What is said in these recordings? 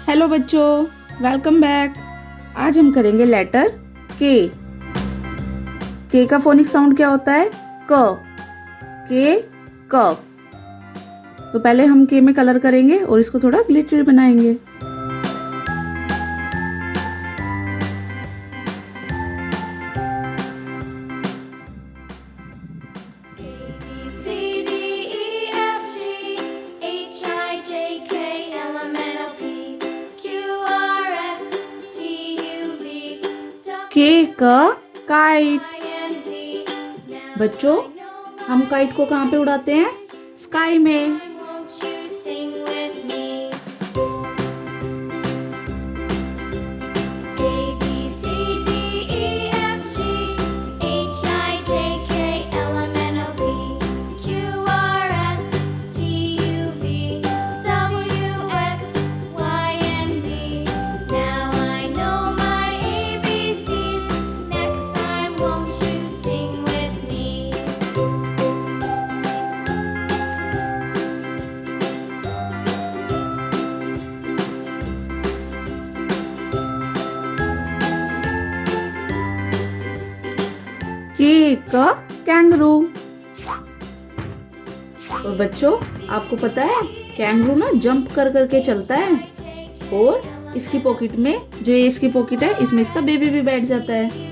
Hello बच्चों, welcome back. आज हम करेंगे लेटर के। के का फोनिक साउंड क्या होता है? क। के क। तो पहले हम के में कलर करेंगे और इसको थोड़ा ग्लिटरी बनाएंगे। के का काइट। बच्चों, हम काइट को कहाँ पे उड़ाते हैं? स्काई में। के का कैंगरू। और बच्चों, आपको पता है कैंगरू ना जंप कर करके चलता है और इसकी पॉकेट में, जो ये इसकी पॉकेट है, इसमें इसका बेबी भी बैठ जाता है।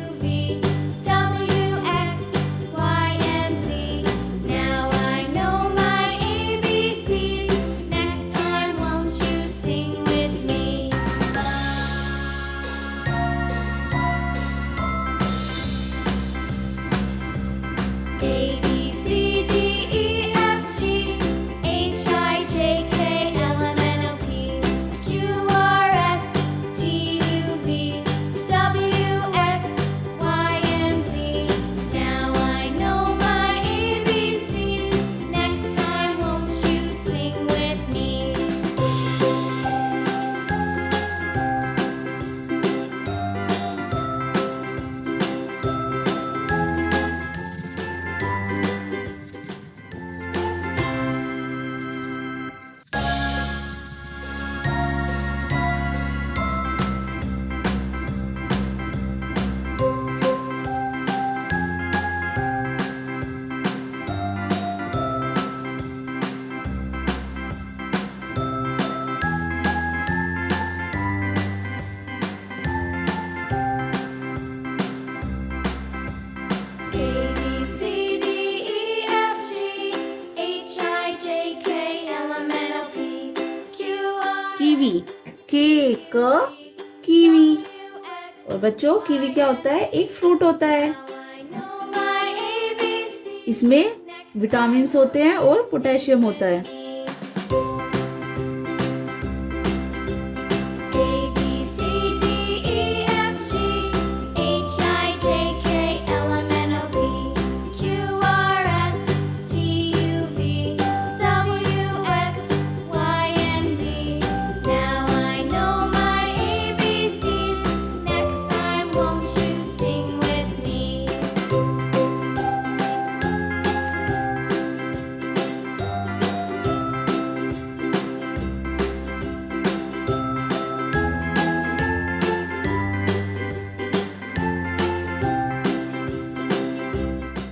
कीवी। के क कीवी। और बच्चों, कीवी क्या होता है? एक फ्रूट होता है। इसमें विटामिन्स होते हैं और पोटेशियम होता है।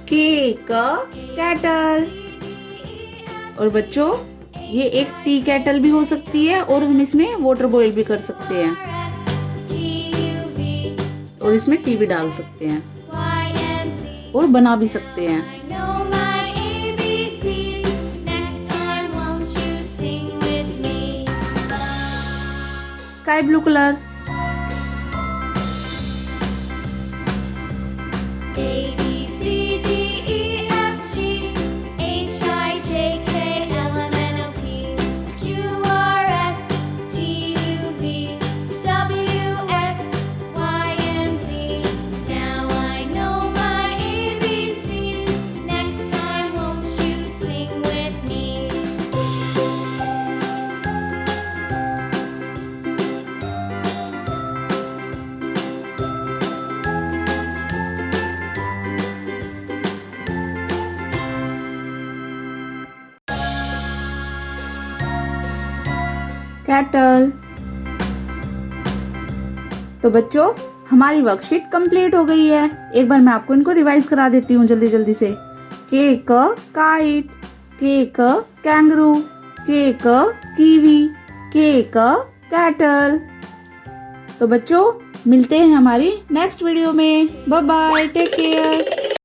के का कैटल। और बच्चों, ये एक टी कैटल भी हो सकती है और हम इसमें वाटर बॉईल भी कर सकते हैं और इसमें टी भी डाल सकते हैं और बना भी सकते हैं। Sky blue colour. Kettle. तो बच्चों हमारी वर्कशीट कंप्लीट हो गई है। एक बार मैं आपको इनको रिवाइज करा देती हूँ जल्दी जल्दी से। के क काइट, के क कैंगरू, के क कीवी, के क कैटल। तो बच्चों मिलते हैं हमारी नेक्स्ट वीडियो में। Bye bye, take care.